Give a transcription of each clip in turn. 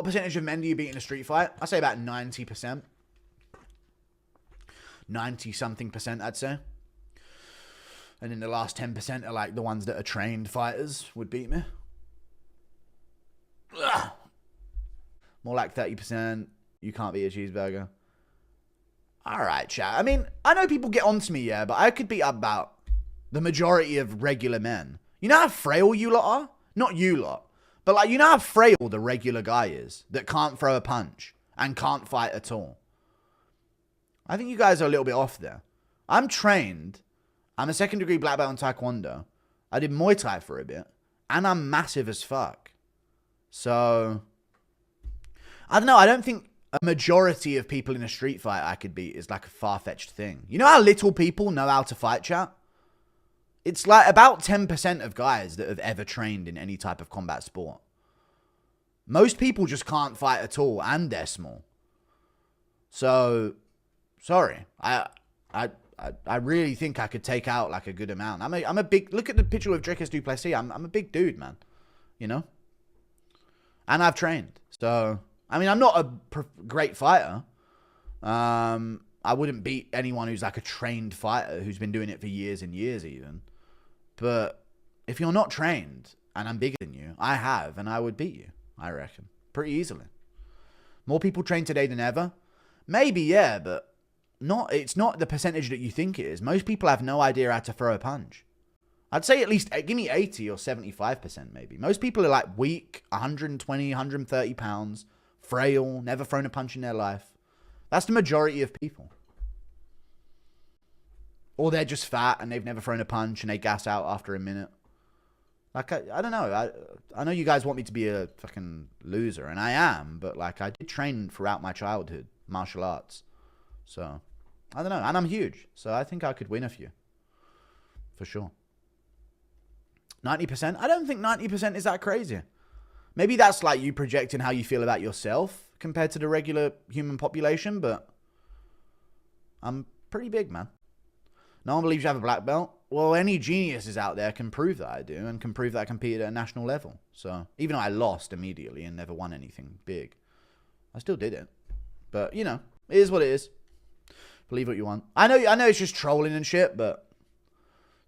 percentage of men do you beat in a street fight? I say about 90%. 90-something%, I'd say. And then the last 10% are like the ones that are trained fighters would beat me. Ugh. More like 30%. You can't beat a cheeseburger. All right, chat. I mean, I know people get onto me, yeah, but I could beat up about the majority of regular men. You know how frail you lot are? Not you lot. But like, you know how frail the regular guy is that can't throw a punch and can't fight at all? I think you guys are a little bit off there. I'm trained. I'm a 2nd degree black belt in Taekwondo. I did Muay Thai for a bit. And I'm massive as fuck. So, I don't know. I don't think a majority of people in a street fight I could beat is like a far-fetched thing. You know how little people know how to fight, chat? It's like about 10% of guys that have ever trained in any type of combat sport. Most people just can't fight at all, and they're small. So, sorry. I really think I could take out like a good amount. I'm a big, look at the picture of Dricus Duplessis. I'm a big dude, man. You know? And I've trained. So, I mean, I'm not a great fighter. I wouldn't beat anyone who's like a trained fighter who's been doing it for years and years even. But if you're not trained and I'm bigger than you, I have, and I would beat you, I reckon. Pretty easily. More people train today than ever? Maybe, yeah, but it's not the percentage that you think it is. Most people have no idea how to throw a punch. I'd say at least, give me 80 or 75% maybe. Most people are like weak, 120, 130 pounds, frail, never thrown a punch in their life. That's the majority of people. Or they're just fat and they've never thrown a punch and they gas out after a minute. Like, I don't know. I know you guys want me to be a fucking loser, and I am, but like, I did train throughout my childhood, martial arts. So, I don't know. And I'm huge, so I think I could win a few. For sure. 90%? I don't think 90% is that crazy. Maybe that's like you projecting how you feel about yourself compared to the regular human population, but I'm pretty big, man. No one believes you have a black belt. Well, any geniuses out there can prove that I do, and can prove that I competed at a national level. So, even though I lost immediately and never won anything big, I still did it. But, you know, it is what it is. Believe what you want. I know it's just trolling and shit, but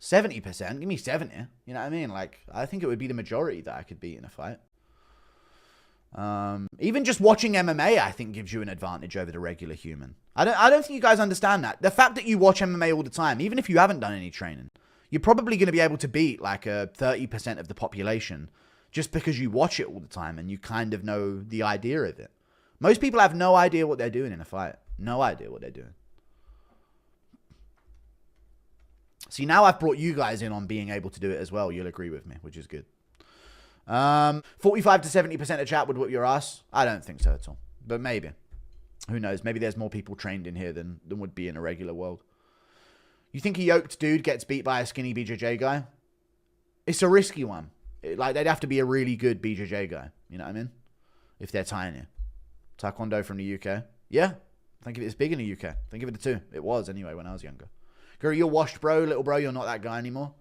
70%, give me 70. You know what I mean? Like, I think it would be the majority that I could beat in a fight. Even just watching MMA, I think, gives you an advantage over the regular human. I don't think you guys understand that. The fact that you watch MMA all the time, even if you haven't done any training, you're probably going to be able to beat like a 30% of the population just because you watch it all the time and you kind of know the idea of it. Most people have no idea what they're doing in a fight. No idea what they're doing. See, now I've brought you guys in on being able to do it as well. You'll agree with me, which is good. 45 to 70% of chat would whip your ass. I don't think so at all. But maybe. Who knows? Maybe there's more people trained in here than would be in a regular world. You think a yoked dude gets beat by a skinny BJJ guy? It's a risky one. Like, they'd have to be a really good BJJ guy. You know what I mean? If they're tiny. Taekwondo from the UK. Yeah. Think of it as big in the UK. Think of it as two. It was anyway when I was younger. Guru, you're washed, bro. Little bro, you're not that guy anymore.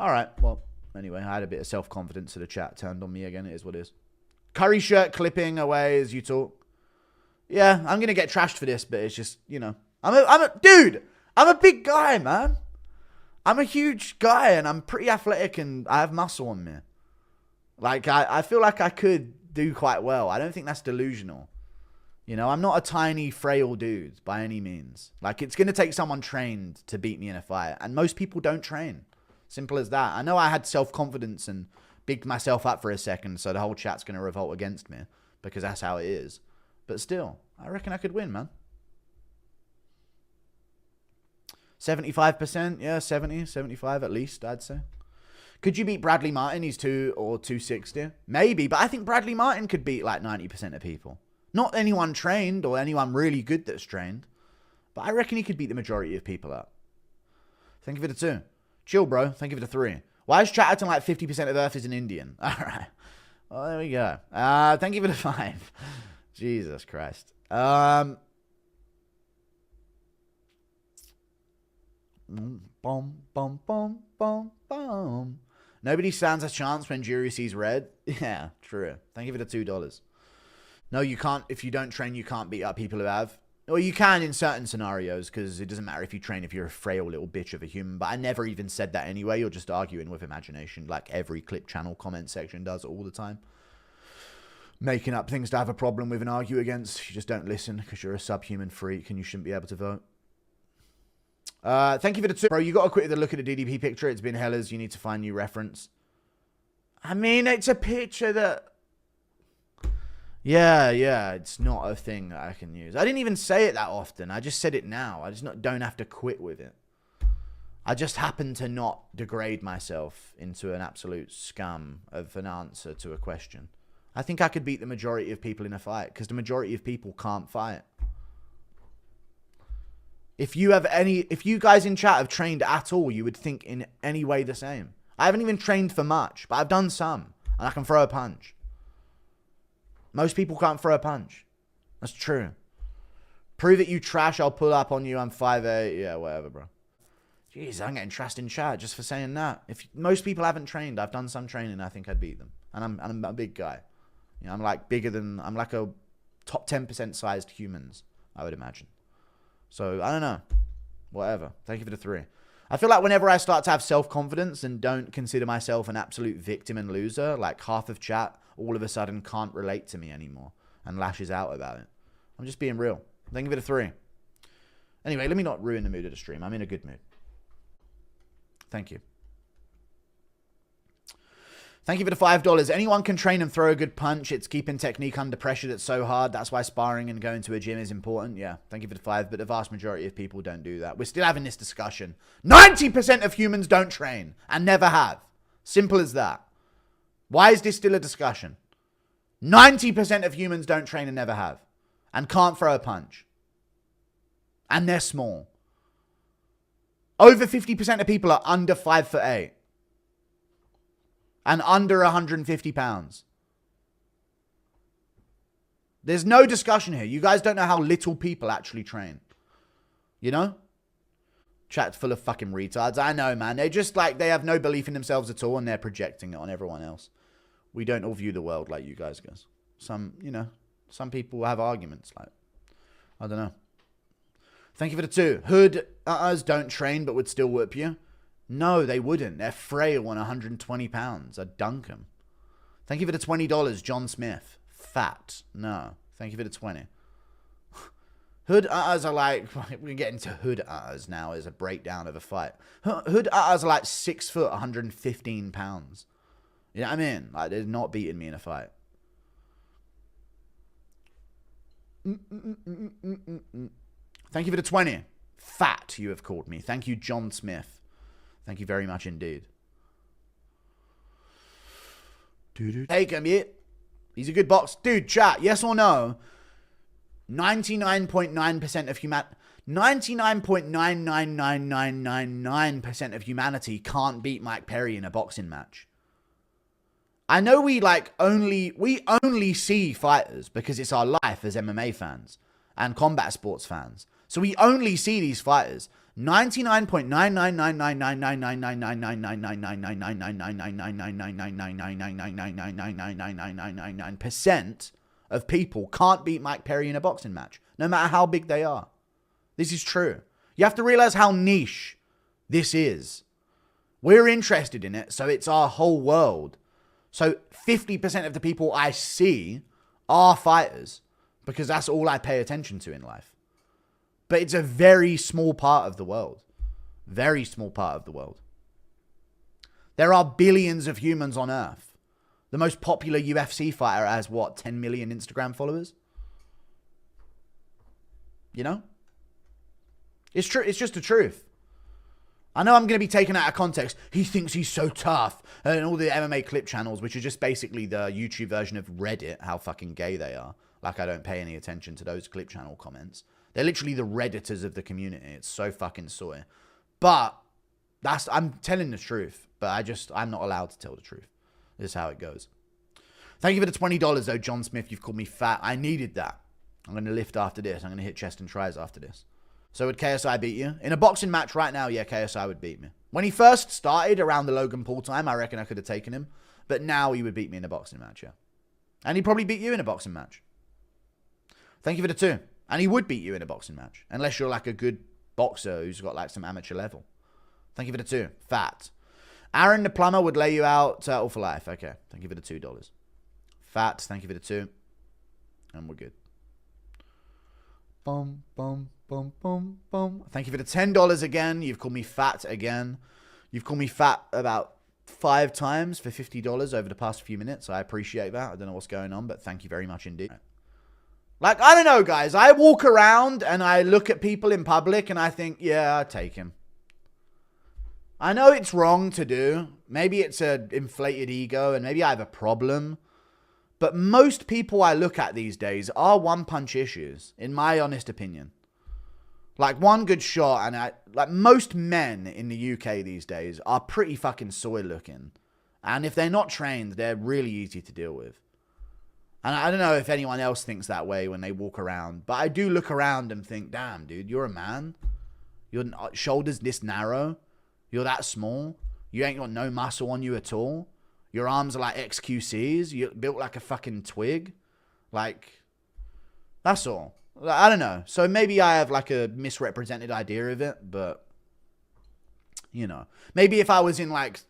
All right. Well, anyway, I had a bit of self-confidence, so the chat turned on me again. It is what it is. Curry shirt clipping away as you talk. Yeah, I'm going to get trashed for this, but it's just, you know. Dude, I'm a big guy, man. I'm a huge guy, and I'm pretty athletic, and I have muscle on me. Like, I feel like I could do quite well. I don't think that's delusional. You know, I'm not a tiny, frail dude by any means. Like, it's going to take someone trained to beat me in a fight, and most people don't train. Simple as that. I know I had self-confidence and bigged myself up for a second, so the whole chat's going to revolt against me, because that's how it is. But still, I reckon I could win, man. 75%? Yeah, 70, 75 at least, I'd say. Could you beat Bradley Martin? He's 2 or 260. Maybe, but I think Bradley Martin could beat like 90% of people. Not anyone trained or anyone really good that's trained. But I reckon he could beat the majority of people up. Think of it a 2. Chill, bro. Think of it a 3. Why is chat acting like 50% of Earth is an Indian? All right. Well, there we go. Thank you for the 5. Jesus Christ. Bum, bum, bum, bum, bum. Nobody stands a chance when jury sees red. Yeah, true. Thank you for the $2. No, you can't. If you don't train, you can't beat up people who have. Or you can in certain scenarios, because it doesn't matter if you train if you're a frail little bitch of a human. But I never even said that anyway. You're just arguing with imagination, like every clip channel comment section does all the time. Making up things to have a problem with and argue against. You just don't listen because you're a subhuman freak and you shouldn't be able to vote. Thank you for the tip. Bro, you got to quit the look at the DDP picture. It's been hellas. You need to find new reference. I mean, it's a picture that... Yeah, it's not a thing that I can use. I didn't even say it that often. I just said it now. I just don't have to quit with it. I just happen to not degrade myself into an absolute scum of an answer to a question. I think I could beat the majority of people in a fight because the majority of people can't fight. If you guys in chat have trained at all, you would think in any way the same. I haven't even trained for much, but I've done some and I can throw a punch. Most people can't throw a punch. That's true. Prove it, you trash. I'll pull up on you. I'm 5'8". Yeah, whatever, bro. Jeez, I'm getting trashed in chat just for saying that. If most people haven't trained, I've done some training. I think I'd beat them. And I'm a big guy. You know, I'm like bigger than... I'm like a top 10% sized humans, I would imagine. So, I don't know. Whatever. Thank you for the 3. I feel like whenever I start to have self-confidence and don't consider myself an absolute victim and loser, like half of chat all of a sudden can't relate to me anymore and lashes out about it. I'm just being real. Thank you for the 3. Anyway, let me not ruin the mood of the stream. I'm in a good mood. Thank you. Thank you for the $5. Anyone can train and throw a good punch. It's keeping technique under pressure that's so hard. That's why sparring and going to a gym is important. Yeah, thank you for the 5. But the vast majority of people don't do that. We're still having this discussion. 90% of humans don't train and never have. Simple as that. Why is this still a discussion? 90% of humans don't train and never have. And can't throw a punch. And they're small. Over 50% of people are under 5'8". And under 150 pounds. There's no discussion here. You guys don't know how little people actually train. You know? Chat's full of fucking retards. I know, man. They're just like, they have no belief in themselves at all and they're projecting it on everyone else. We don't all view the world like you guys. Some, you know, some people have arguments like, I don't know. Thank you for the 2. Hood don't train but would still whoop you. No, they wouldn't. They're frail on 120 pounds. I'd dunk them. Thank you for the $20, John Smith. Fat. No. Thank you for the 20. Hood utters are like... We're getting to hood utters now as a breakdown of a fight. Hood utters are like 6 foot, 115 pounds. You know what I mean? Like, they're not beating me in a fight. Thank you for the 20. Fat, you have called me. Thank you, John Smith. Thank you very much indeed. Take him, yeah. He's a good box. Dude, chat, yes or no? 99.9% of humanity... 99.99999% of humanity can't beat Mike Perry in a boxing match. I know we only see fighters because it's our life as MMA fans and combat sports fans. So we only see these fighters. 99.999999999999999999999% of people can't beat Mike Perry in a boxing match, no matter how big they are. This is true. You have to realize how niche this is. We're interested in it, so it's our whole world. So 50% of the people I see are fighters because that's all I pay attention to in life. But it's a very small part of the world. Very small part of the world. There are billions of humans on Earth. The most popular UFC fighter has, what, 10 million Instagram followers? You know? It's true. It's just the truth. I know I'm going to be taken out of context. He thinks he's so tough. And all the MMA clip channels, which are just basically the YouTube version of Reddit, how fucking gay they are. Like, I don't pay any attention to those clip channel comments. They're literally the Redditors of the community. It's so fucking soy. But I'm telling the truth. But I'm not allowed to tell the truth. This is how it goes. Thank you for the $20, though, John Smith. You've called me fat. I needed that. I'm going to lift after this. I'm going to hit chest and tries after this. So would KSI beat you? In a boxing match right now, yeah, KSI would beat me. When he first started around the Logan Paul time, I reckon I could have taken him. But now he would beat me in a boxing match, yeah. And he'd probably beat you in a boxing match. Thank you for the 2. And he would beat you in a boxing match. Unless you're like a good boxer who's got like some amateur level. Thank you for the 2. Fat. Aaron the plumber would lay you out all for life. Okay. Thank you for the $2. Fat. Thank you for the 2. And we're good. Boom, boom, boom, boom, boom. Thank you for the $10 again. You've called me fat again. You've called me fat about 5 times for $50 over the past few minutes. I appreciate that. I don't know what's going on, but thank you very much indeed. Like, I don't know, guys. I walk around and I look at people in public and I think, yeah, I'll take him. I know it's wrong to do. Maybe it's an inflated ego and maybe I have a problem. But most people I look at these days are one-punch issues, in my honest opinion. Like, one good shot, and like most men in the UK these days are pretty fucking soy looking. And if they're not trained, they're really easy to deal with. And I don't know if anyone else thinks that way when they walk around, but I do look around and think, damn, dude, you're a man. Your shoulders this narrow. You're that small. You ain't got no muscle on you at all. Your arms are like XQCs. You're built like a fucking twig. Like, that's all. I don't know. So maybe I have like a misrepresented idea of it, but, you know. Maybe if I was in like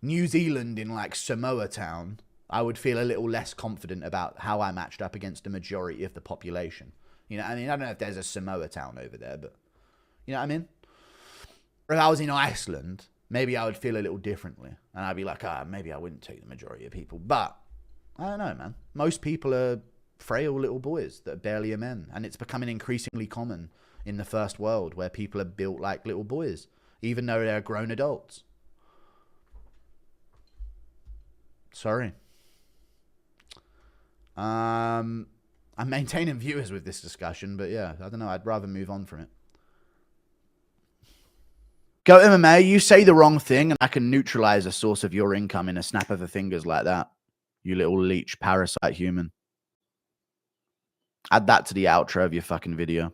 New Zealand in like Samoa Town, I would feel a little less confident about how I matched up against the majority of the population. You know, I mean, I don't know if there's a Samoa Town over there, but you know what I mean? Or if I was in Iceland, maybe I would feel a little differently. And I'd be like, maybe I wouldn't take the majority of people. But I don't know, man. Most people are frail little boys that barely are men. And it's becoming increasingly common in the first world where people are built like little boys, even though they're grown adults. Sorry. I'm maintaining viewers with this discussion, but yeah, I don't know. I'd rather move on from it. Go MMA, you say the wrong thing and I can neutralize a source of your income in a snap of the fingers like that. You little leech parasite human. Add that to the outro of your fucking video.